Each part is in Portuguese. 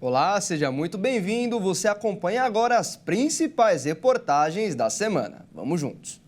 Olá, seja muito bem-vindo. Você acompanha agora as principais reportagens da semana. Vamos juntos.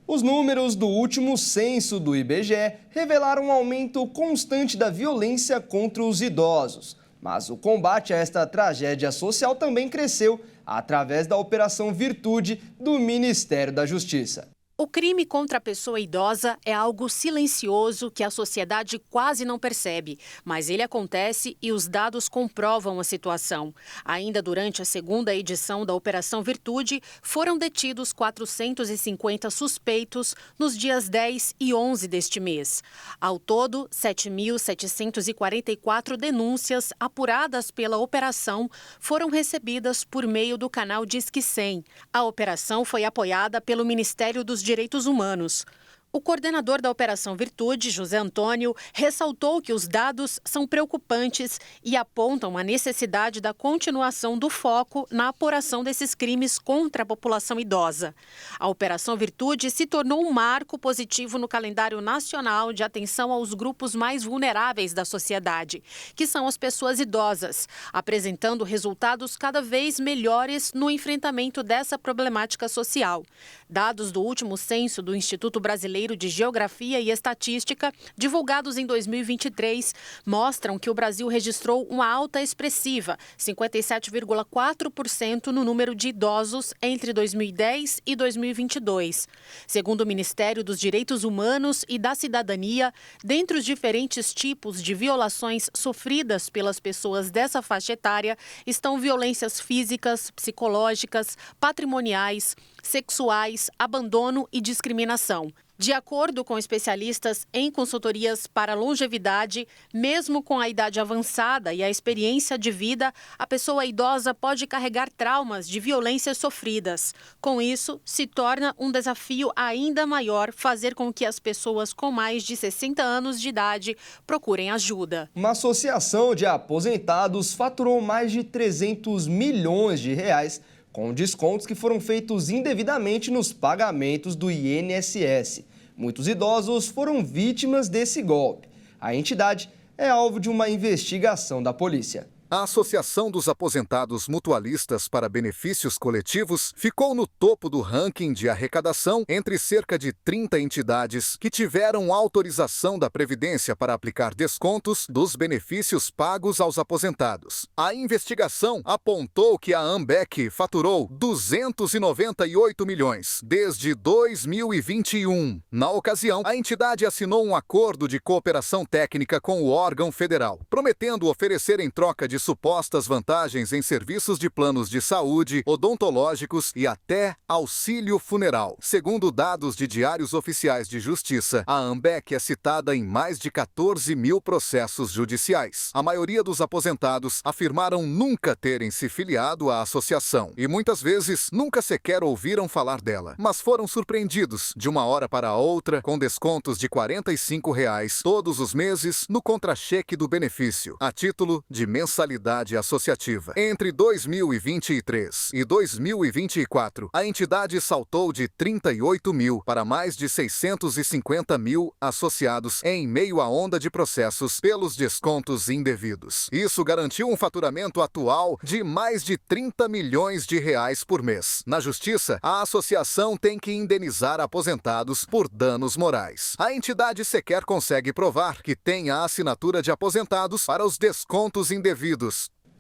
Os números do último censo do IBGE revelaram um aumento constante da violência contra os idosos. Mas o combate a esta tragédia social também cresceu através da Operação Virtude do Ministério da Justiça. O crime contra a pessoa idosa é algo silencioso que a sociedade quase não percebe, mas ele acontece e os dados comprovam a situação. Ainda durante a segunda edição da Operação Virtude, foram detidos 450 suspeitos nos dias 10 e 11 deste mês. Ao todo, 7.744 denúncias apuradas pela operação foram recebidas por meio do canal Disque 100. A operação foi apoiada pelo Ministério dos Direitos Humanos. O coordenador da Operação Virtude, José Antônio, ressaltou que os dados são preocupantes e apontam a necessidade da continuação do foco na apuração desses crimes contra a população idosa. A Operação Virtude se tornou um marco positivo no calendário nacional de atenção aos grupos mais vulneráveis da sociedade, que são as pessoas idosas, apresentando resultados cada vez melhores no enfrentamento dessa problemática social. Dados do último censo do Instituto Brasileiro de Geografia e Estatística, divulgados em 2023, mostram que o Brasil registrou uma alta expressiva, 57,4% no número de idosos entre 2010 e 2022. Segundo o Ministério dos Direitos Humanos e da Cidadania, dentre os diferentes tipos de violações sofridas pelas pessoas dessa faixa etária, estão violências físicas, psicológicas, patrimoniais, sexuais, abandono e discriminação. De acordo com especialistas em consultorias para longevidade, mesmo com a idade avançada e a experiência de vida, a pessoa idosa pode carregar traumas de violências sofridas. Com isso, se torna um desafio ainda maior fazer com que as pessoas com mais de 60 anos de idade procurem ajuda. Uma associação de aposentados faturou mais de 300 milhões de reais com descontos que foram feitos indevidamente nos pagamentos do INSS. Muitos idosos foram vítimas desse golpe. A entidade é alvo de uma investigação da polícia. A Associação dos Aposentados Mutualistas para Benefícios Coletivos ficou no topo do ranking de arrecadação entre cerca de 30 entidades que tiveram autorização da Previdência para aplicar descontos dos benefícios pagos aos aposentados. A investigação apontou que a AMBEC faturou 298 milhões desde 2021. Na ocasião, a entidade assinou um acordo de cooperação técnica com o órgão federal, prometendo oferecer em troca de supostas vantagens em serviços de planos de saúde, odontológicos e até auxílio funeral. Segundo dados de diários oficiais de justiça, a AMBEC é citada em mais de 14 mil processos judiciais. A maioria dos aposentados afirmaram nunca terem se filiado à associação e muitas vezes nunca sequer ouviram falar dela, mas foram surpreendidos de uma hora para outra com descontos de R$ 45 todos os meses no contra-cheque do benefício, a título de mensalidade associativa. Entre 2023 e 2024, a entidade saltou de 38 mil para mais de 650 mil associados em meio à onda de processos pelos descontos indevidos. Isso garantiu um faturamento atual de mais de 30 milhões de reais por mês. Na justiça, a associação tem que indenizar aposentados por danos morais. A entidade sequer consegue provar que tem a assinatura de aposentados para os descontos indevidos.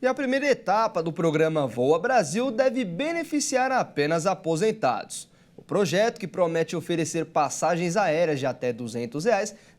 E a primeira etapa do programa Voa Brasil deve beneficiar apenas aposentados. O projeto, que promete oferecer passagens aéreas de até R$ 200,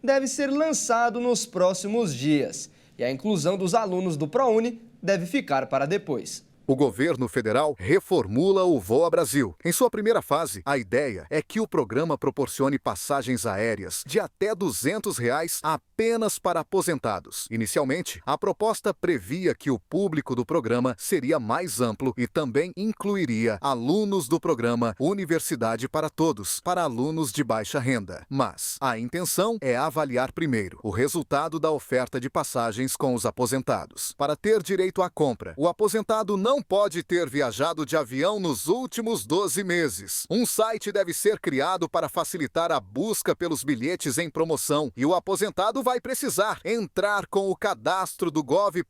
deve ser lançado nos próximos dias. E a inclusão dos alunos do ProUni deve ficar para depois. O governo federal reformula o Voa Brasil. Em sua primeira fase, a ideia é que o programa proporcione passagens aéreas de até R$ 200 apenas para aposentados. Inicialmente, a proposta previa que o público do programa seria mais amplo e também incluiria alunos do programa Universidade para Todos, para alunos de baixa renda. Mas a intenção é avaliar primeiro o resultado da oferta de passagens com os aposentados. Para ter direito à compra, o aposentado não não pode ter viajado de avião nos últimos 12 meses. Um site deve ser criado para facilitar a busca pelos bilhetes em promoção e o aposentado vai precisar entrar com o cadastro do gov.br.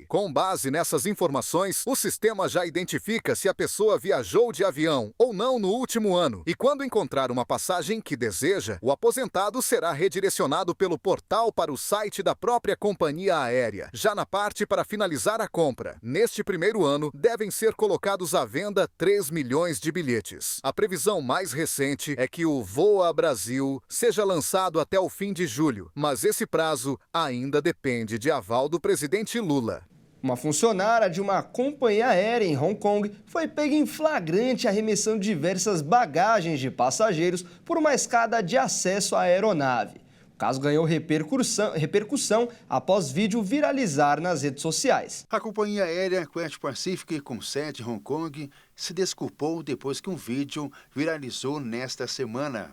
Com base nessas informações, o sistema já identifica se a pessoa viajou de avião ou não no último ano. E quando encontrar uma passagem que deseja, o aposentado será redirecionado pelo portal para o site da própria companhia aérea. Já na parte para finalizar a compra, neste primeiro ano, devem ser colocados à venda 3 milhões de bilhetes. A previsão mais recente é que o Voa Brasil seja lançado até o fim de julho, mas esse prazo ainda depende de aval do presidente Lula. Uma funcionária de uma companhia aérea em Hong Kong foi pega em flagrante arremessando diversas bagagens de passageiros por uma escada de acesso à aeronave. O caso ganhou repercussão após vídeo viralizar nas redes sociais. A companhia aérea Cathay Pacific, com sede em Hong Kong, se desculpou depois que um vídeo viralizou nesta semana.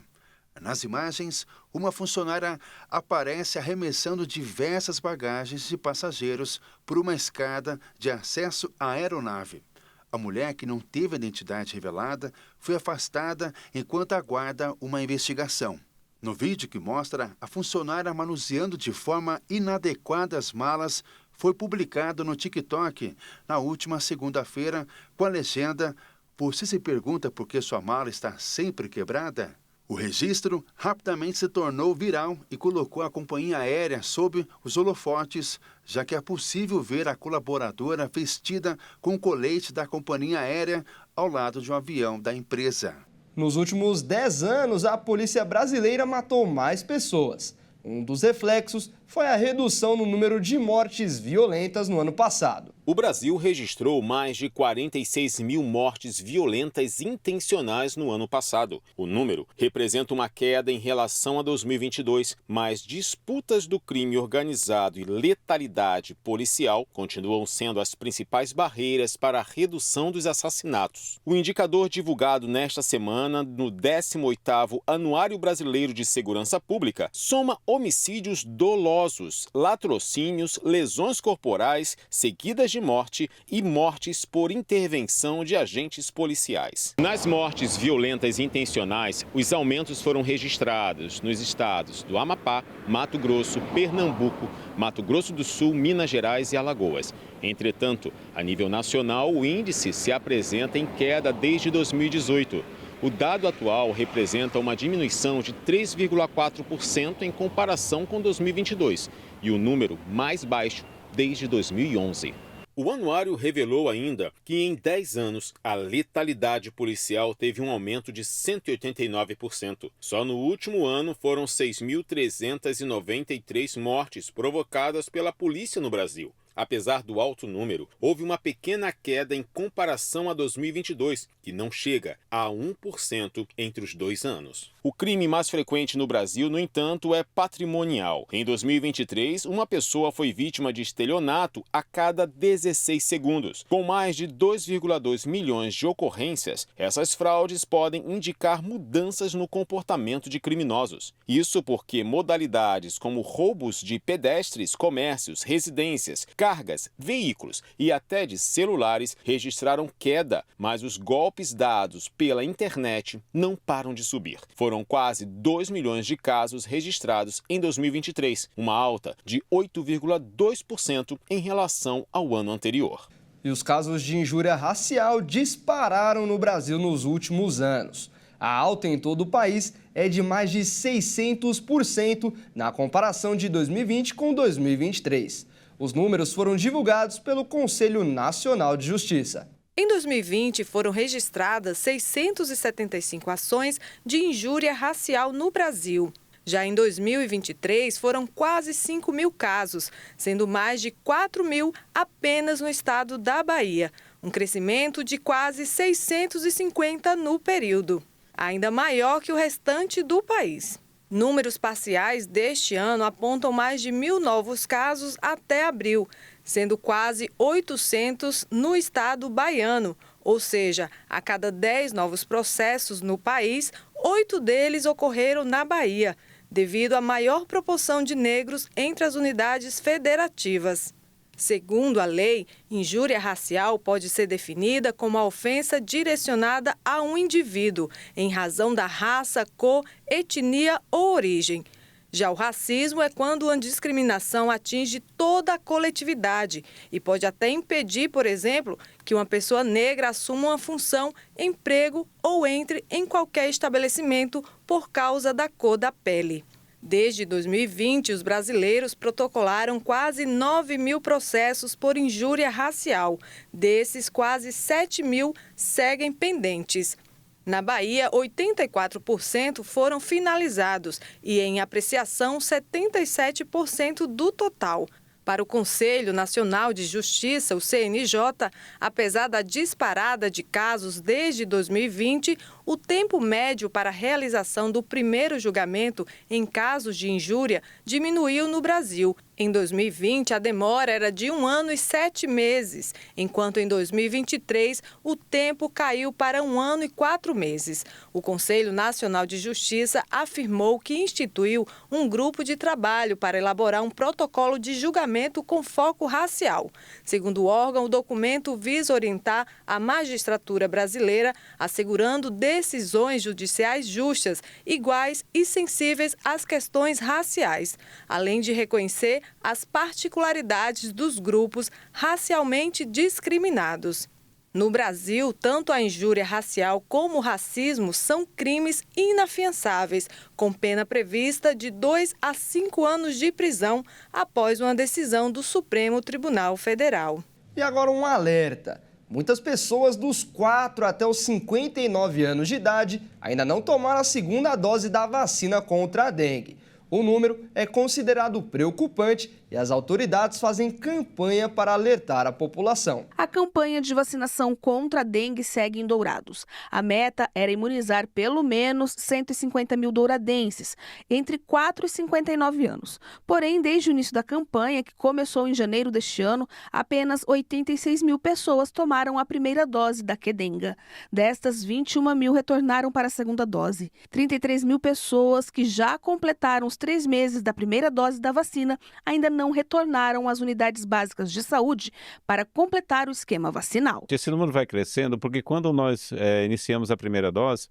Nas imagens, uma funcionária aparece arremessando diversas bagagens de passageiros por uma escada de acesso à aeronave. A mulher, que não teve identidade revelada, foi afastada enquanto aguarda uma investigação. No vídeo que mostra a funcionária manuseando de forma inadequada as malas, foi publicado no TikTok na última segunda-feira com a legenda: "Você se pergunta por que sua mala está sempre quebrada?" O registro rapidamente se tornou viral e colocou a companhia aérea sob os holofotes, já que é possível ver a colaboradora vestida com o colete da companhia aérea ao lado de um avião da empresa. Nos últimos 10 anos, a polícia brasileira matou mais pessoas. Um dos reflexos foi a redução no número de mortes violentas no ano passado. O Brasil registrou mais de 46 mil mortes violentas intencionais no ano passado. O número representa uma queda em relação a 2022, mas disputas do crime organizado e letalidade policial continuam sendo as principais barreiras para a redução dos assassinatos. O indicador divulgado nesta semana no 18º Anuário Brasileiro de Segurança Pública soma homicídios dolosos, latrocínios, lesões corporais, seguidas de morte e mortes por intervenção de agentes policiais. Nas mortes violentas intencionais, os aumentos foram registrados nos estados do Amapá, Mato Grosso, Pernambuco, Mato Grosso do Sul, Minas Gerais e Alagoas. Entretanto, a nível nacional, o índice se apresenta em queda desde 2018. O dado atual representa uma diminuição de 3,4% em comparação com 2022 e o número mais baixo desde 2011. O anuário revelou ainda que em 10 anos a letalidade policial teve um aumento de 189%. Só no último ano foram 6.393 mortes provocadas pela polícia no Brasil. Apesar do alto número, houve uma pequena queda em comparação a 2022, que não chega a 1% entre os 2 anos. O crime mais frequente no Brasil, no entanto, é patrimonial. Em 2023, uma pessoa foi vítima de estelionato a cada 16 segundos. Com mais de 2,2 milhões de ocorrências, essas fraudes podem indicar mudanças no comportamento de criminosos. Isso porque modalidades como roubos de pedestres, comércios, residências, cargas, veículos e até de celulares registraram queda, mas os golpes dados pela internet não param de subir. Foram quase 2 milhões de casos registrados em 2023, uma alta de 8,2% em relação ao ano anterior. E os casos de injúria racial dispararam no Brasil nos últimos anos. A alta em todo o país é de mais de 600% na comparação de 2020 com 2023. Os números foram divulgados pelo Conselho Nacional de Justiça. Em 2020, foram registradas 675 ações de injúria racial no Brasil. Já em 2023, foram quase 5 mil casos, sendo mais de 4 mil apenas no estado da Bahia, um crescimento de quase 650 no período, ainda maior que o restante do país. Números parciais deste ano apontam mais de 1.000 novos casos até abril, sendo quase 800 no estado baiano, ou seja, a cada 10 novos processos no país, 8 deles ocorreram na Bahia, devido à maior proporção de negros entre as unidades federativas. Segundo a lei, injúria racial pode ser definida como a ofensa direcionada a um indivíduo em razão da raça, cor, etnia ou origem. Já o racismo é quando a discriminação atinge toda a coletividade e pode até impedir, por exemplo, que uma pessoa negra assuma uma função, emprego ou entre em qualquer estabelecimento por causa da cor da pele. Desde 2020, os brasileiros protocolaram quase 9.000 processos por injúria racial. Desses, quase 7.000 seguem pendentes. Na Bahia, 84% foram finalizados e, em apreciação, 77% do total. Para o Conselho Nacional de Justiça, o CNJ, apesar da disparada de casos desde 2020, o tempo médio para a realização do primeiro julgamento em casos de injúria diminuiu no Brasil. Em 2020, a demora era de 1 ano e 7 meses, enquanto em 2023 o tempo caiu para 1 ano e 4 meses. O Conselho Nacional de Justiça afirmou que instituiu um grupo de trabalho para elaborar um protocolo de julgamento com foco racial. Segundo o órgão, o documento visa orientar a magistratura brasileira, assegurando decisões judiciais justas, iguais e sensíveis às questões raciais, além de reconhecer as particularidades dos grupos racialmente discriminados. No Brasil, tanto a injúria racial como o racismo são crimes inafiançáveis, com pena prevista de 2 a 5 anos de prisão após uma decisão do Supremo Tribunal Federal. E agora um alerta. Muitas pessoas dos 4 até os 59 anos de idade ainda não tomaram a segunda dose da vacina contra a dengue. O número é considerado preocupante e as autoridades fazem campanha para alertar a população. A campanha de vacinação contra a dengue segue em Dourados. A meta era imunizar pelo menos 150 mil douradenses, entre 4 e 59 anos. Porém, desde o início da campanha, que começou em janeiro deste ano, apenas 86 mil pessoas tomaram a primeira dose da quedenga. Destas, 21 mil retornaram para a segunda dose. 33 mil pessoas que já completaram os 3 meses da primeira dose da vacina ainda não retornaram às unidades básicas de saúde para completar o esquema vacinal. Esse número vai crescendo porque quando nós iniciamos a primeira dose,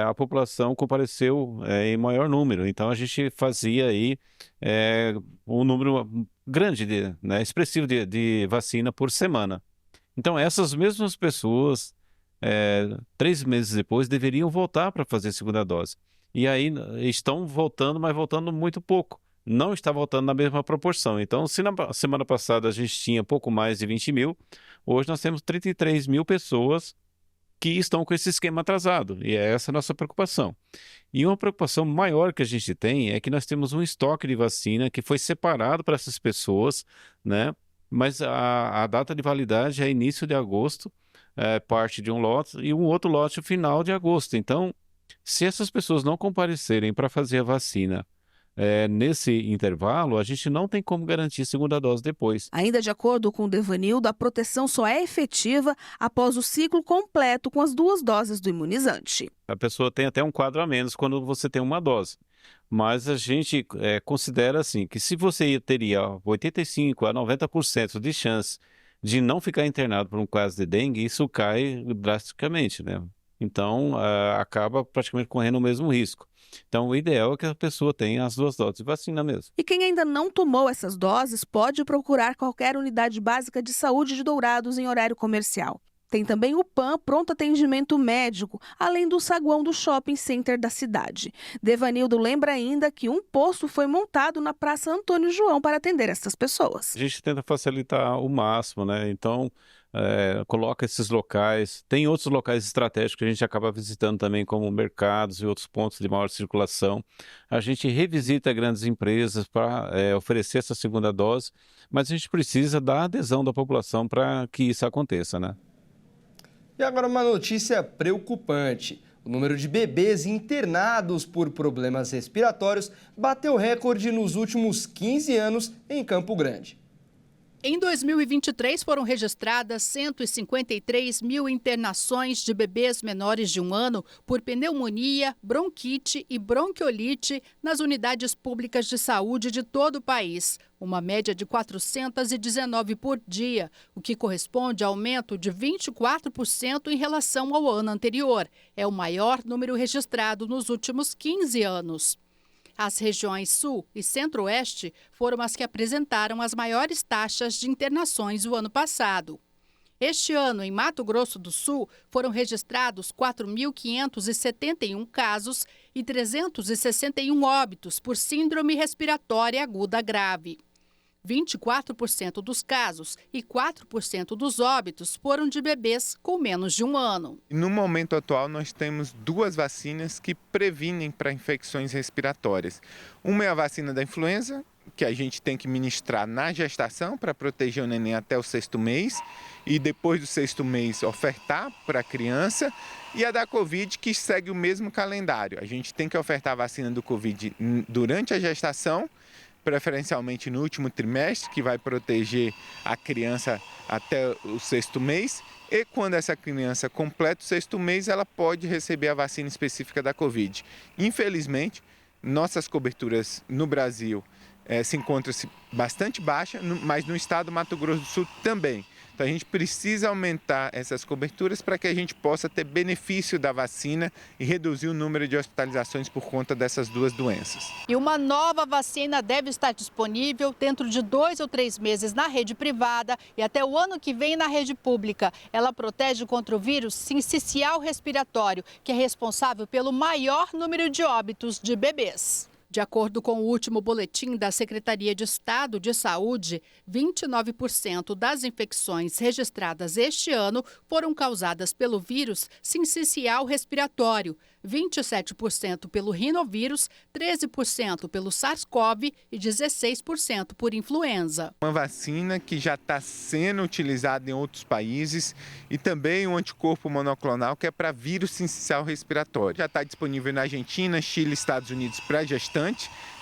a população compareceu em maior número. Então a gente fazia aí um número grande, expressivo de vacina por semana. Então essas mesmas pessoas, 3 meses depois, deveriam voltar para fazer a segunda dose. E aí estão voltando, mas voltando muito pouco. Não está voltando na mesma proporção. Então, se na semana passada a gente tinha pouco mais de 20 mil, hoje nós temos 33 mil pessoas que estão com esse esquema atrasado. E é essa a nossa preocupação. E uma preocupação maior que a gente tem é que nós temos um estoque de vacina que foi separado para essas pessoas, né? Mas a data de validade é início de agosto, parte de um lote, e um outro lote final de agosto. Então, se essas pessoas não comparecerem para fazer a vacina nesse intervalo, a gente não tem como garantir segunda dose depois. Ainda de acordo com o Devanildo, a proteção só é efetiva após o ciclo completo com as 2 doses do imunizante. A pessoa tem até um quadro a menos quando você tem uma dose. Mas a gente considera assim, que se você teria 85% a 90% de chance de não ficar internado por um caso de dengue, isso cai drasticamente, né? Então, acaba praticamente correndo o mesmo risco. Então, o ideal é que a pessoa tenha as 2 doses de vacina mesmo. E quem ainda não tomou essas doses pode procurar qualquer unidade básica de saúde de Dourados em horário comercial. Tem também o PAN, pronto atendimento médico, além do saguão do shopping center da cidade. Devanildo lembra ainda que um posto foi montado na Praça Antônio João para atender essas pessoas. A gente tenta facilitar o máximo, né? Então, coloca esses locais. Tem outros locais estratégicos que a gente acaba visitando também, como mercados e outros pontos de maior circulação. A gente revisita grandes empresas para oferecer essa segunda dose, mas a gente precisa da adesão da população para que isso aconteça, né? E agora uma notícia preocupante. O número de bebês internados por problemas respiratórios bateu recorde nos últimos 15 anos em Campo Grande. Em 2023, foram registradas 153 mil internações de bebês menores de 1 ano por pneumonia, bronquite e bronquiolite nas unidades públicas de saúde de todo o país. Uma média de 419 por dia, o que corresponde a aumento de 24% em relação ao ano anterior. É o maior número registrado nos últimos 15 anos. As regiões Sul e Centro-Oeste foram as que apresentaram as maiores taxas de internações o ano passado. Este ano, em Mato Grosso do Sul, foram registrados 4.571 casos e 361 óbitos por síndrome respiratória aguda grave. 24% dos casos e 4% dos óbitos foram de bebês com menos de 1 ano. No momento atual, nós temos 2 vacinas que previnem para infecções respiratórias. Uma é a vacina da influenza, que a gente tem que ministrar na gestação para proteger o neném até o 6º mês e depois do 6º mês ofertar para a criança, e a da Covid, que segue o mesmo calendário. A gente tem que ofertar a vacina do Covid durante a gestação, preferencialmente no último trimestre, que vai proteger a criança até o 6º mês. E quando essa criança completa o 6º mês, ela pode receber a vacina específica da Covid. Infelizmente, nossas coberturas no Brasil se encontram-se bastante baixa, mas no estado do Mato Grosso do Sul também. Então a gente precisa aumentar essas coberturas para que a gente possa ter benefício da vacina e reduzir o número de hospitalizações por conta dessas 2 doenças. E uma nova vacina deve estar disponível dentro de 2 ou 3 meses na rede privada e até o ano que vem na rede pública. Ela protege contra o vírus sincicial respiratório, que é responsável pelo maior número de óbitos de bebês. De acordo com o último boletim da Secretaria de Estado de Saúde, 29% das infecções registradas este ano foram causadas pelo vírus sincicial respiratório, 27% pelo rinovírus, 13% pelo SARS-CoV e 16% por influenza. Uma vacina que já está sendo utilizada em outros países e também um anticorpo monoclonal que é para vírus sincicial respiratório. Já está disponível na Argentina, Chile e Estados Unidos para gestante,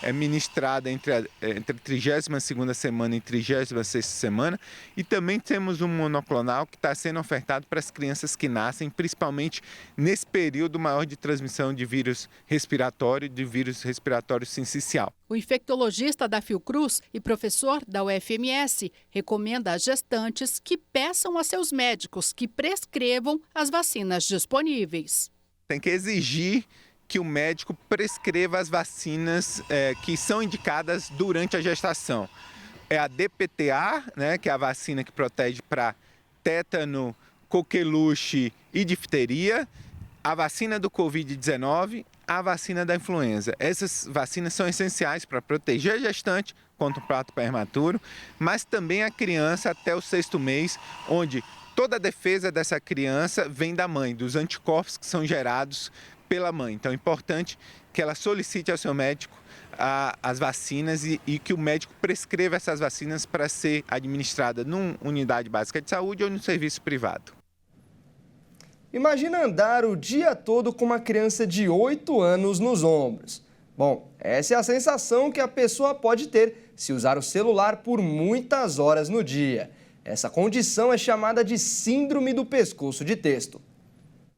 é ministrada entre a 32ª semana e 36ª semana, e também temos um monoclonal que está sendo ofertado para as crianças que nascem, principalmente nesse período maior de transmissão de vírus respiratório, de vírus respiratório sincicial. O infectologista da Fiocruz e professor da UFMS recomenda às gestantes que peçam a seus médicos que prescrevam as vacinas disponíveis. Tem que exigir que o médico prescreva as vacinas que são indicadas durante a gestação. É a DPTA, né, que é a vacina que protege para tétano, coqueluche e difteria, a vacina do Covid-19, a vacina da influenza. Essas vacinas são essenciais para proteger a gestante contra o parto prematuro, mas também a criança até o 6º mês, onde toda a defesa dessa criança vem da mãe, dos anticorpos que são gerados pela mãe. Então é importante que ela solicite ao seu médico as vacinas e que o médico prescreva essas vacinas para ser administrada numa unidade básica de saúde ou no serviço privado. Imagina andar o dia todo com uma criança de 8 anos nos ombros. Bom, essa é a sensação que a pessoa pode ter se usar o celular por muitas horas no dia. Essa condição é chamada de síndrome do pescoço de texto.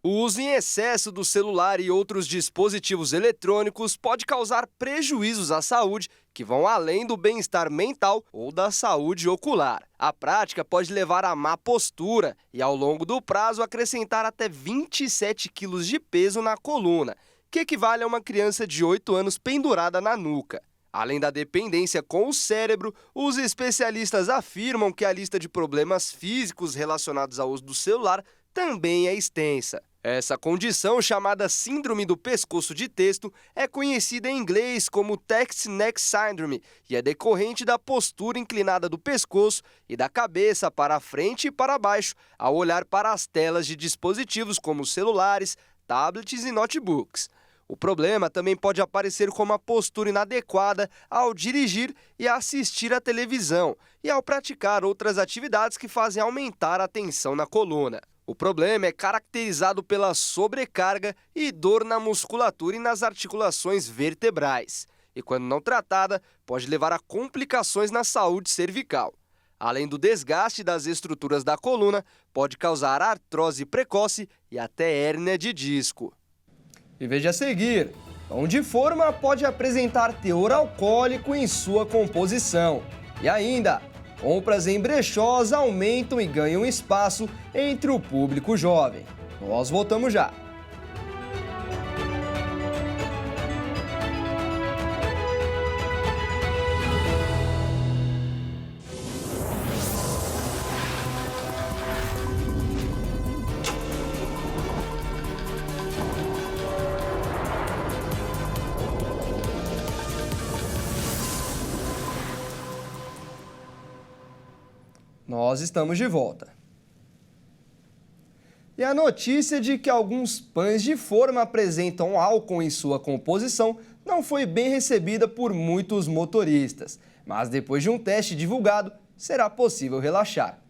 O uso em excesso do celular e outros dispositivos eletrônicos pode causar prejuízos à saúde que vão além do bem-estar mental ou da saúde ocular. A prática pode levar a má postura e, ao longo do prazo, acrescentar até 27 quilos de peso na coluna, que equivale a uma criança de 8 anos pendurada na nuca. Além da dependência com o cérebro, os especialistas afirmam que a lista de problemas físicos relacionados ao uso do celular também é extensa. Essa condição, chamada síndrome do pescoço de texto, é conhecida em inglês como Text Neck Syndrome e é decorrente da postura inclinada do pescoço e da cabeça para frente e para baixo ao olhar para as telas de dispositivos como celulares, tablets e notebooks. O problema também pode aparecer como a postura inadequada ao dirigir e assistir à televisão e ao praticar outras atividades que fazem aumentar a tensão na coluna. O problema é caracterizado pela sobrecarga e dor na musculatura e nas articulações vertebrais. E quando não tratada, pode levar a complicações na saúde cervical. Além do desgaste das estruturas da coluna, pode causar artrose precoce e até hérnia de disco. E veja a seguir, pão de forma pode apresentar teor alcoólico em sua composição. E ainda, compras em brechós aumentam e ganham espaço entre o público jovem. Nós voltamos já. Nós estamos de volta. E a notícia de que alguns pães de forma apresentam álcool em sua composição não foi bem recebida por muitos motoristas. Mas depois de um teste divulgado, será possível relaxar.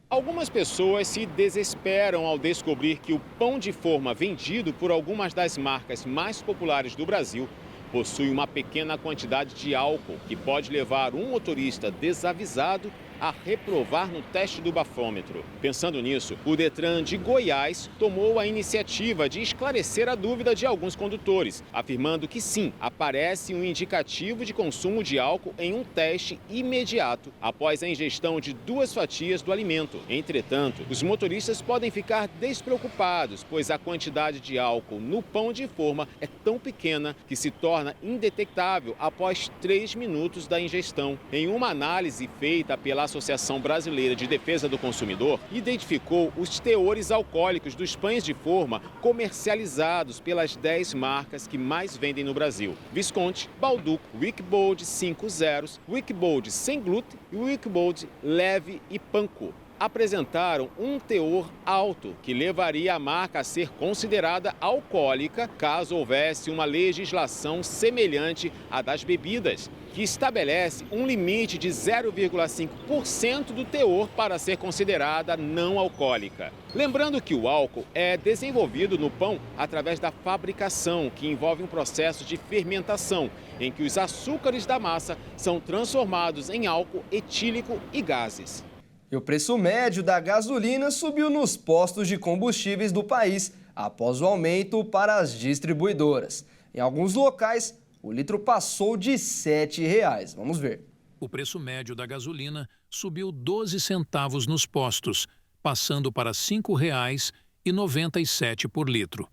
Algumas pessoas se desesperam ao descobrir que o pão de forma vendido por algumas das marcas mais populares do Brasil possui uma pequena quantidade de álcool que pode levar um motorista desavisado a reprovar no teste do bafômetro. Pensando nisso, o Detran de Goiás tomou a iniciativa de esclarecer a dúvida de alguns condutores, afirmando que sim, aparece um indicativo de consumo de álcool em um teste imediato após a ingestão de 2 fatias do alimento. Entretanto, os motoristas podem ficar despreocupados, pois a quantidade de álcool no pão de forma é tão pequena que se torna indetectável após 3 minutos da ingestão. Em uma análise feita pela Associação Brasileira de Defesa do Consumidor, identificou os teores alcoólicos dos pães de forma comercializados pelas 10 marcas que mais vendem no Brasil: Visconti, Balduco, Wickbold 5 zeros, Wickbold sem glúten e Wickbold leve e Panko. Apresentaram um teor alto que levaria a marca a ser considerada alcoólica caso houvesse uma legislação semelhante à das bebidas, que estabelece um limite de 0,5% do teor para ser considerada não alcoólica. Lembrando que o álcool é desenvolvido no pão através da fabricação, que envolve um processo de fermentação, em que os açúcares da massa são transformados em álcool etílico e gases. E o preço médio da gasolina subiu nos postos de combustíveis do país após o aumento para as distribuidoras. Em alguns locais, o litro passou de R$ 7,00. Vamos ver. O preço médio da gasolina subiu 12 centavos nos postos, passando para R$ 5,97 por litro.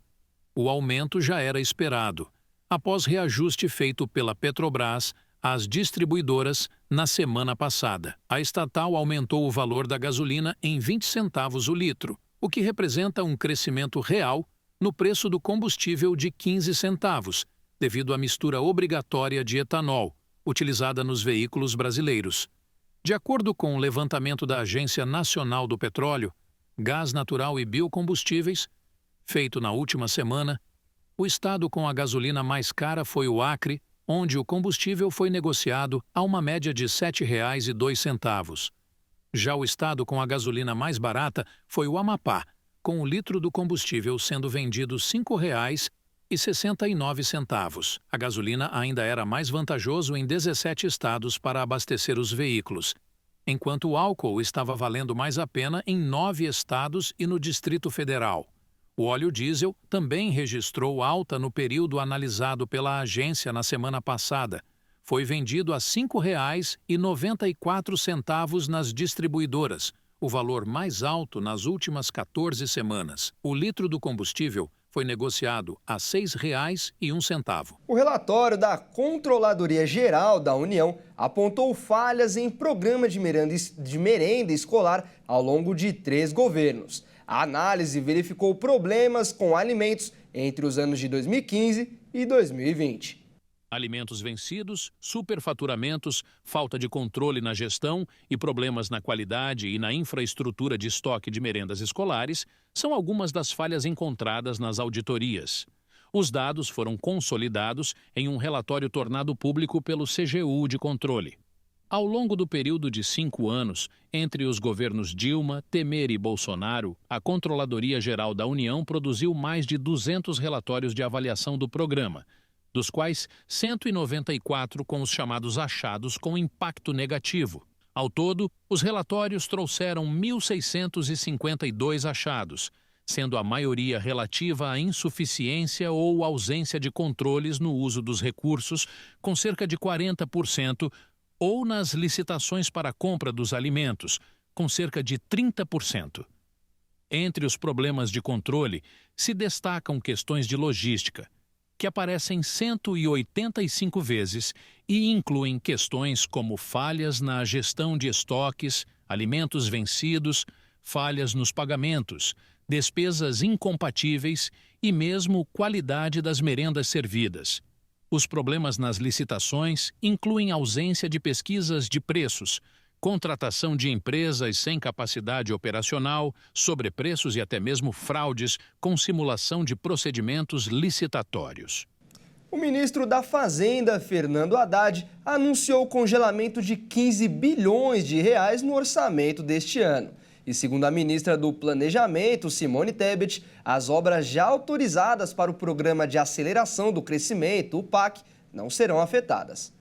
O aumento já era esperado, após reajuste feito pela Petrobras às distribuidoras na semana passada. A estatal aumentou o valor da gasolina em 20 centavos o litro, o que representa um crescimento real no preço do combustível de 15 centavos, devido à mistura obrigatória de etanol, utilizada nos veículos brasileiros. De acordo com o levantamento da Agência Nacional do Petróleo, Gás Natural e Biocombustíveis, feito na última semana, o estado com a gasolina mais cara foi o Acre, onde o combustível foi negociado a uma média de R$ 7,02. Já o estado com a gasolina mais barata foi o Amapá, com o litro do combustível sendo vendido R$ 5,69. A gasolina ainda era mais vantajoso em 17 estados para abastecer os veículos, enquanto o álcool estava valendo mais a pena em 9 estados e no Distrito Federal. O óleo diesel também registrou alta no período analisado pela agência na semana passada. Foi vendido a R$ 5,94 nas distribuidoras, o valor mais alto nas últimas 14 semanas. O litro do combustível foi negociado a R$ 6,01. O relatório da Controladoria Geral da União apontou falhas em programa de merenda escolar ao longo de 3 governos. A análise verificou problemas com alimentos entre os anos de 2015 e 2020. Alimentos vencidos, superfaturamentos, falta de controle na gestão e problemas na qualidade e na infraestrutura de estoque de merendas escolares são algumas das falhas encontradas nas auditorias. Os dados foram consolidados em um relatório tornado público pelo CGU de controle. Ao longo do período de 5 anos, entre os governos Dilma, Temer e Bolsonaro, a Controladoria Geral da União produziu mais de 200 relatórios de avaliação do programa, dos quais 194 com os chamados achados com impacto negativo. Ao todo, os relatórios trouxeram 1.652 achados, sendo a maioria relativa à insuficiência ou ausência de controles no uso dos recursos, com cerca de 40%, ou nas licitações para a compra dos alimentos, com cerca de 30%. Entre os problemas de controle, se destacam questões de logística, que aparecem 185 vezes e incluem questões como falhas na gestão de estoques, alimentos vencidos, falhas nos pagamentos, despesas incompatíveis e mesmo qualidade das merendas servidas. Os problemas nas licitações incluem ausência de pesquisas de preços, contratação de empresas sem capacidade operacional, sobrepreços e até mesmo fraudes com simulação de procedimentos licitatórios. O ministro da Fazenda, Fernando Haddad, anunciou o congelamento de 15 bilhões de reais no orçamento deste ano. E segundo a ministra do Planejamento, Simone Tebet, as obras já autorizadas para o Programa de Aceleração do Crescimento, o PAC, não serão afetadas.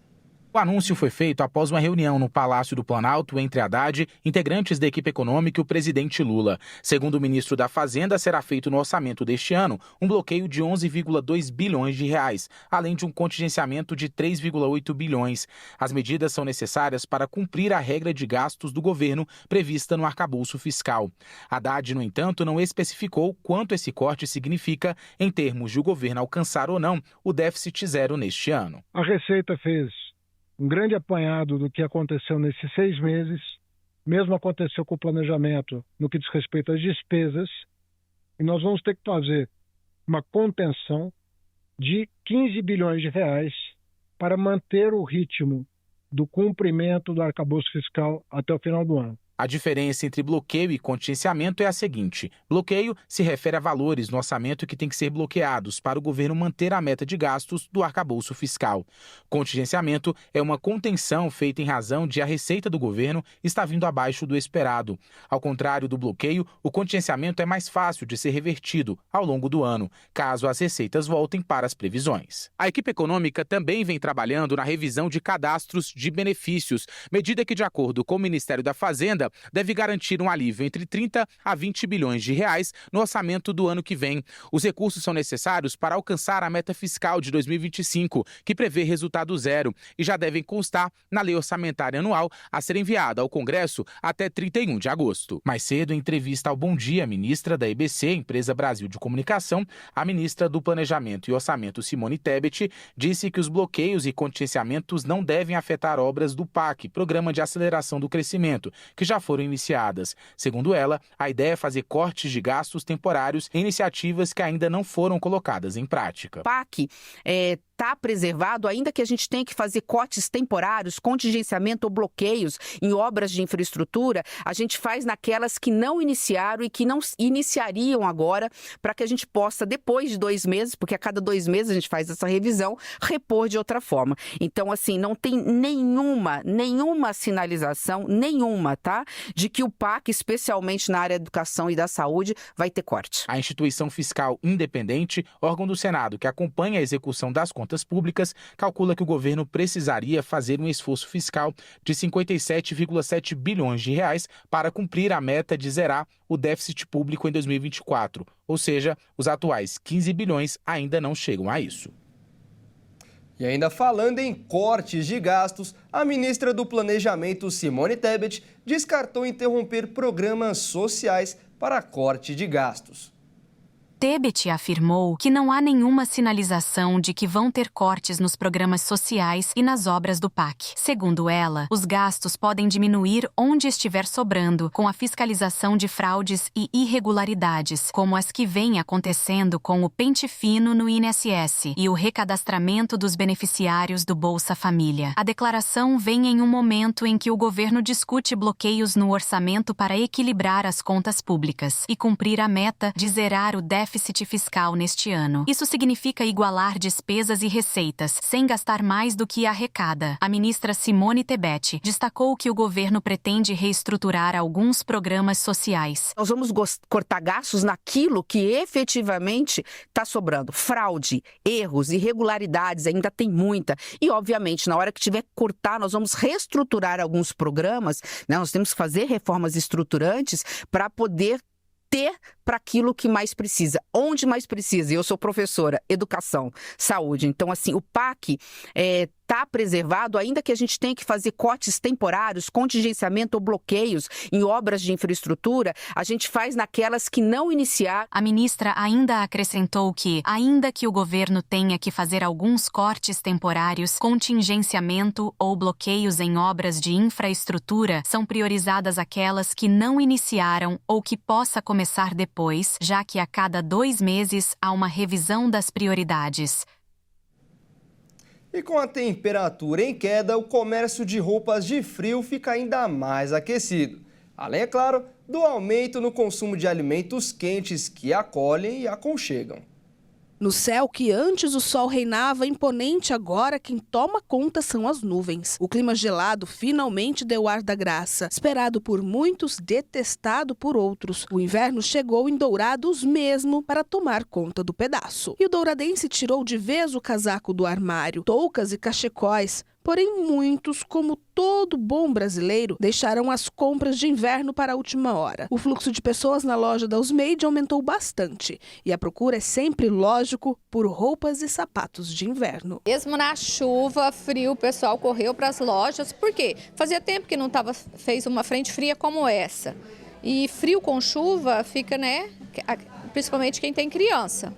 O anúncio foi feito após uma reunião no Palácio do Planalto entre Haddad, integrantes da equipe econômica e o presidente Lula. Segundo o ministro da Fazenda, será feito no orçamento deste ano um bloqueio de 11,2 bilhões de reais, além de um contingenciamento de 3,8 bilhões. As medidas são necessárias para cumprir a regra de gastos do governo prevista no arcabouço fiscal. Haddad, no entanto, não especificou quanto esse corte significa em termos de o governo alcançar ou não o déficit zero neste ano. A Receita fez um grande apanhado do que aconteceu nesses 6 meses, mesmo aconteceu com o planejamento no que diz respeito às despesas, e nós vamos ter que fazer uma contenção de 15 bilhões de reais para manter o ritmo do cumprimento do arcabouço fiscal até o final do ano. A diferença entre bloqueio e contingenciamento é a seguinte: bloqueio se refere a valores no orçamento que têm que ser bloqueados para o governo manter a meta de gastos do arcabouço fiscal. Contingenciamento é uma contenção feita em razão de a receita do governo estar vindo abaixo do esperado. Ao contrário do bloqueio, o contingenciamento é mais fácil de ser revertido ao longo do ano, caso as receitas voltem para as previsões. A equipe econômica também vem trabalhando na revisão de cadastros de benefícios, medida que, de acordo com o Ministério da Fazenda, deve garantir um alívio entre 30 a 20 bilhões de reais no orçamento do ano que vem. Os recursos são necessários para alcançar a meta fiscal de 2025, que prevê resultado zero, e já devem constar na lei orçamentária anual a ser enviada ao Congresso até 31 de agosto. Mais cedo, em entrevista ao Bom Dia, ministra da EBC, Empresa Brasil de Comunicação, a ministra do Planejamento e Orçamento, Simone Tebet, disse que os bloqueios e contingenciamentos não devem afetar obras do PAC, Programa de Aceleração do Crescimento, que já foram iniciadas. Segundo ela, a ideia é fazer cortes de gastos temporários em iniciativas que ainda não foram colocadas em prática. O PAC está preservado, ainda que a gente tenha que fazer cortes temporários, contingenciamento ou bloqueios em obras de infraestrutura, a gente faz naquelas que não iniciaram e que não iniciariam agora, para que a gente possa, depois de 2 meses, porque a cada 2 meses a gente faz essa revisão, repor de outra forma. Então, assim, não tem nenhuma sinalização, tá? De que o PAC, especialmente na área da educação e da saúde, vai ter corte. A instituição fiscal independente, órgão do Senado que acompanha a execução das contas públicas, calcula que o governo precisaria fazer um esforço fiscal de 57,7 bilhões de reais para cumprir a meta de zerar o déficit público em 2024. Ou seja, os atuais 15 bilhões ainda não chegam a isso. E ainda falando em cortes de gastos, a ministra do Planejamento, Simone Tebet, descartou interromper programas sociais para corte de gastos. Tebet afirmou que não há nenhuma sinalização de que vão ter cortes nos programas sociais e nas obras do PAC. Segundo ela, os gastos podem diminuir onde estiver sobrando, com a fiscalização de fraudes e irregularidades, como as que vêm acontecendo com o pente fino no INSS e o recadastramento dos beneficiários do Bolsa Família. A declaração vem em um momento em que o governo discute bloqueios no orçamento para equilibrar as contas públicas e cumprir a meta de zerar o déficit déficit fiscal neste ano. Isso significa igualar despesas e receitas, sem gastar mais do que arrecada. A ministra Simone Tebet destacou que o governo pretende reestruturar alguns programas sociais. Nós vamos cortar gastos naquilo que efetivamente está sobrando. Fraude, erros, irregularidades, ainda tem muita. E, obviamente, na hora que tiver que cortar, nós vamos reestruturar alguns programas, né? Nós temos que fazer reformas estruturantes para poder ter para aquilo que mais precisa. Onde mais precisa? Eu sou professora, educação, saúde. Então, assim, o PAC está preservado, ainda que a gente tenha que fazer cortes temporários, contingenciamento ou bloqueios em obras de infraestrutura, a gente faz naquelas que não iniciar. A ministra ainda acrescentou que, ainda que o governo tenha que fazer alguns cortes temporários, contingenciamento ou bloqueios em obras de infraestrutura, são priorizadas aquelas que não iniciaram ou que possa começar depois, já que a cada 2 meses há uma revisão das prioridades. E com a temperatura em queda, o comércio de roupas de frio fica ainda mais aquecido. Além, é claro, do aumento no consumo de alimentos quentes que acolhem e aconchegam. No céu que antes o sol reinava imponente, agora quem toma conta são as nuvens. O clima gelado finalmente deu ar da graça. Esperado por muitos, detestado por outros. O inverno chegou em Dourados mesmo para tomar conta do pedaço. E o douradense tirou de vez o casaco do armário, toucas e cachecóis. Porém, muitos, como todo bom brasileiro, deixaram as compras de inverno para a última hora. O fluxo de pessoas na loja da Usmade aumentou bastante. E a procura é sempre, lógico, por roupas e sapatos de inverno. Mesmo na chuva, frio, o pessoal correu para as lojas. Por quê? Fazia tempo que não fez uma frente fria como essa. E frio com chuva fica, né? Principalmente quem tem criança.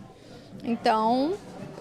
Então,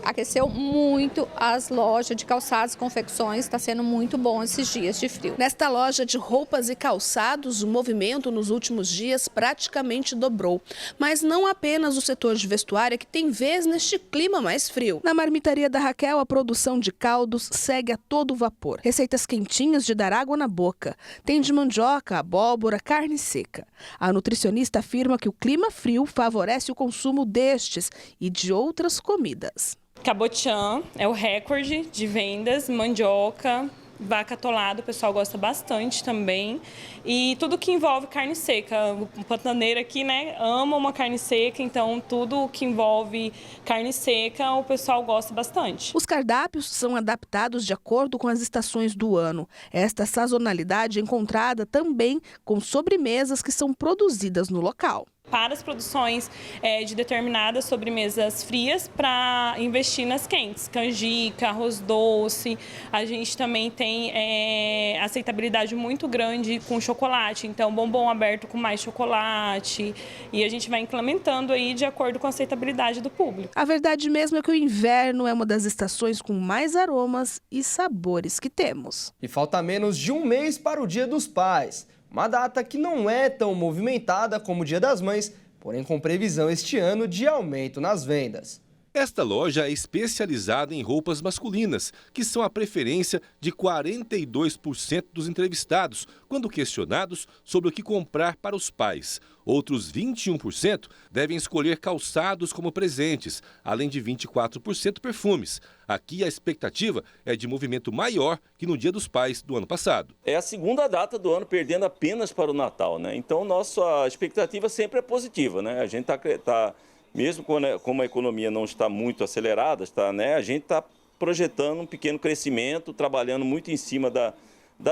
aqueceu muito as lojas de calçados e confecções, está sendo muito bom esses dias de frio. Nesta loja de roupas e calçados, o movimento nos últimos dias praticamente dobrou. Mas não apenas o setor de vestuário é que tem vez neste clima mais frio. Na marmitaria da Raquel, a produção de caldos segue a todo vapor. Receitas quentinhas de dar água na boca. Tem de mandioca, abóbora, carne seca. A nutricionista afirma que o clima frio favorece o consumo destes e de outras comidas. Cabotiã é o recorde de vendas, mandioca, vaca atolada, o pessoal gosta bastante também. E tudo que envolve carne seca. O pantaneiro aqui, né, ama uma carne seca, então tudo que envolve carne seca o pessoal gosta bastante. Os cardápios são adaptados de acordo com as estações do ano. Esta sazonalidade é encontrada também com sobremesas que são produzidas no local. Para as produções de determinadas sobremesas frias, para investir nas quentes, canjica, arroz doce. A gente também tem aceitabilidade muito grande com chocolate, então bombom aberto com mais chocolate, e a gente vai implementando aí de acordo com a aceitabilidade do público. A verdade mesmo é que o inverno é uma das estações com mais aromas e sabores que temos. E falta menos de um mês para o Dia dos Pais. Uma data que não é tão movimentada como o Dia das Mães, porém com previsão este ano de aumento nas vendas. Esta loja é especializada em roupas masculinas, que são a preferência de 42% dos entrevistados, quando questionados sobre o que comprar para os pais. Outros 21% devem escolher calçados como presentes, além de 24% perfumes. Aqui a expectativa é de movimento maior que no Dia dos Pais do ano passado. É a segunda data do ano, perdendo apenas para o Natal, né? Então, nossa expectativa sempre é positiva, né? A gente tá mesmo como a economia não está muito acelerada, a gente está projetando um pequeno crescimento, trabalhando muito em cima da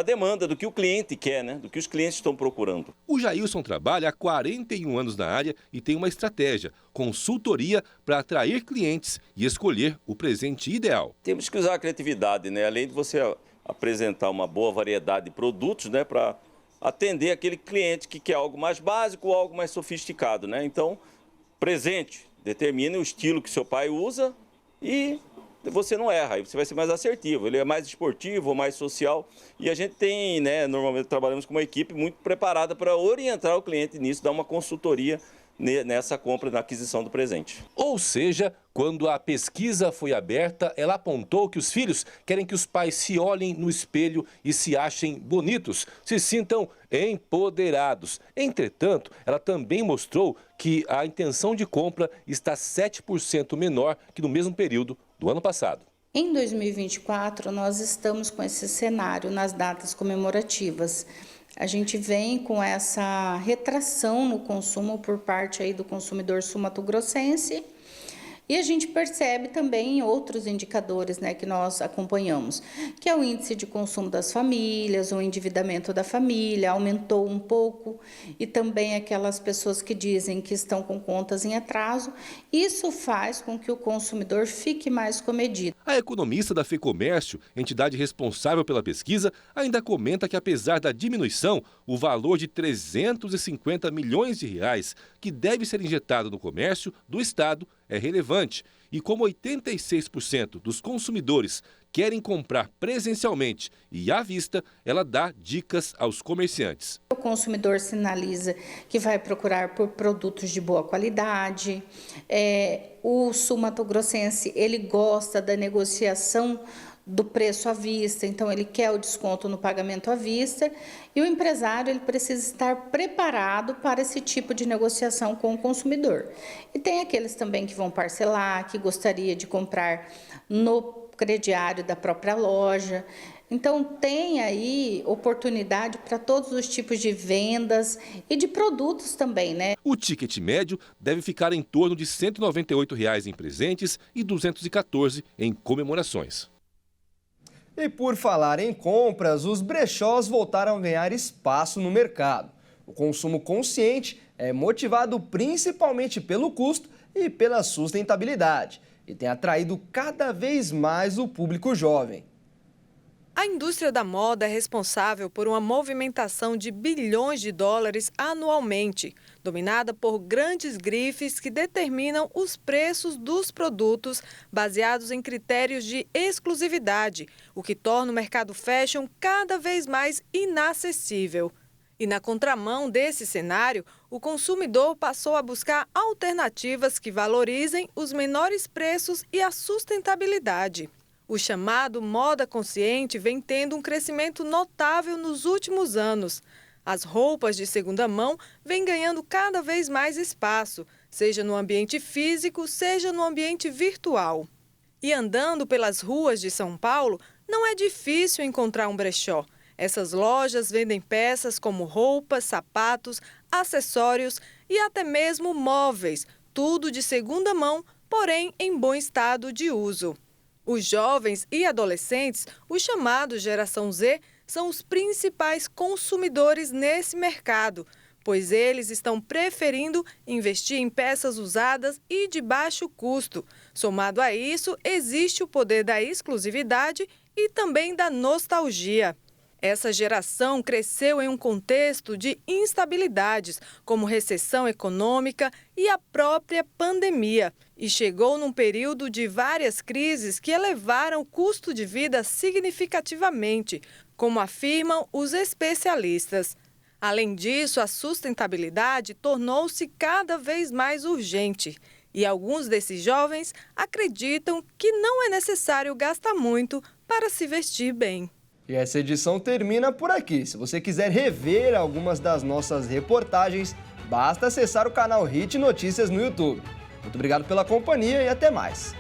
demanda, do que o cliente quer, né? Do que os clientes estão procurando. O Jailson trabalha há 41 anos na área e tem uma estratégia, consultoria para atrair clientes e escolher o presente ideal. Temos que usar a criatividade, né? Além de você apresentar uma boa variedade de produtos, né? Para atender aquele cliente que quer algo mais básico ou algo mais sofisticado, né? Então, presente determina o estilo que seu pai usa e você não erra, aí você vai ser mais assertivo. Ele é mais esportivo, mais social, e a gente tem, né, normalmente trabalhamos com uma equipe muito preparada para orientar o cliente nisso, dar uma consultoria nessa compra, na aquisição do presente. Ou seja, quando a pesquisa foi aberta, ela apontou que os filhos querem que os pais se olhem no espelho e se achem bonitos, se sintam empoderados. Entretanto, ela também mostrou que a intenção de compra está 7% menor que no mesmo período do ano passado. Em 2024, nós estamos com esse cenário nas datas comemorativas. A gente vem com essa retração no consumo por parte aí do consumidor sul-mato-grossense e a gente percebe também outros indicadores, né, que nós acompanhamos, que é o índice de consumo das famílias, o endividamento da família aumentou um pouco e também aquelas pessoas que dizem que estão com contas em atraso. Isso faz com que o consumidor fique mais comedido. A economista da FEComércio, entidade responsável pela pesquisa, ainda comenta que apesar da diminuição, o valor de 350 milhões de reais que deve ser injetado no comércio do Estado é relevante. E como 86% dos consumidores querem comprar presencialmente e à vista, ela dá dicas aos comerciantes. O consumidor sinaliza que vai procurar por produtos de boa qualidade. O sul-mato-grossense, ele gosta da negociação do preço à vista, então ele quer o desconto no pagamento à vista, e o empresário ele precisa estar preparado para esse tipo de negociação com o consumidor. E tem aqueles também que vão parcelar, que gostaria de comprar no crediário da própria loja. Então tem aí oportunidade para todos os tipos de vendas e de produtos também, né? O ticket médio deve ficar em torno de R$ 198 em presentes e R$ 214 em comemorações. E por falar em compras, os brechós voltaram a ganhar espaço no mercado. O consumo consciente é motivado principalmente pelo custo e pela sustentabilidade e tem atraído cada vez mais o público jovem. A indústria da moda é responsável por uma movimentação de bilhões de dólares anualmente, dominada por grandes grifes que determinam os preços dos produtos baseados em critérios de exclusividade, o que torna o mercado fashion cada vez mais inacessível. E na contramão desse cenário, o consumidor passou a buscar alternativas que valorizem os menores preços e a sustentabilidade. O chamado moda consciente vem tendo um crescimento notável nos últimos anos. As roupas de segunda mão vêm ganhando cada vez mais espaço, seja no ambiente físico, seja no ambiente virtual. E andando pelas ruas de São Paulo, não é difícil encontrar um brechó. Essas lojas vendem peças como roupas, sapatos, acessórios e até mesmo móveis, tudo de segunda mão, porém em bom estado de uso. Os jovens e adolescentes, os chamados Geração Z, são os principais consumidores nesse mercado, pois eles estão preferindo investir em peças usadas e de baixo custo. Somado a isso, existe o poder da exclusividade e também da nostalgia. Essa geração cresceu em um contexto de instabilidades, como recessão econômica e a própria pandemia, e chegou num período de várias crises que elevaram o custo de vida significativamente, como afirmam os especialistas. Além disso, a sustentabilidade tornou-se cada vez mais urgente, e alguns desses jovens acreditam que não é necessário gastar muito para se vestir bem. E essa edição termina por aqui. Se você quiser rever algumas das nossas reportagens, basta acessar o canal Hit Notícias no YouTube. Muito obrigado pela companhia e até mais.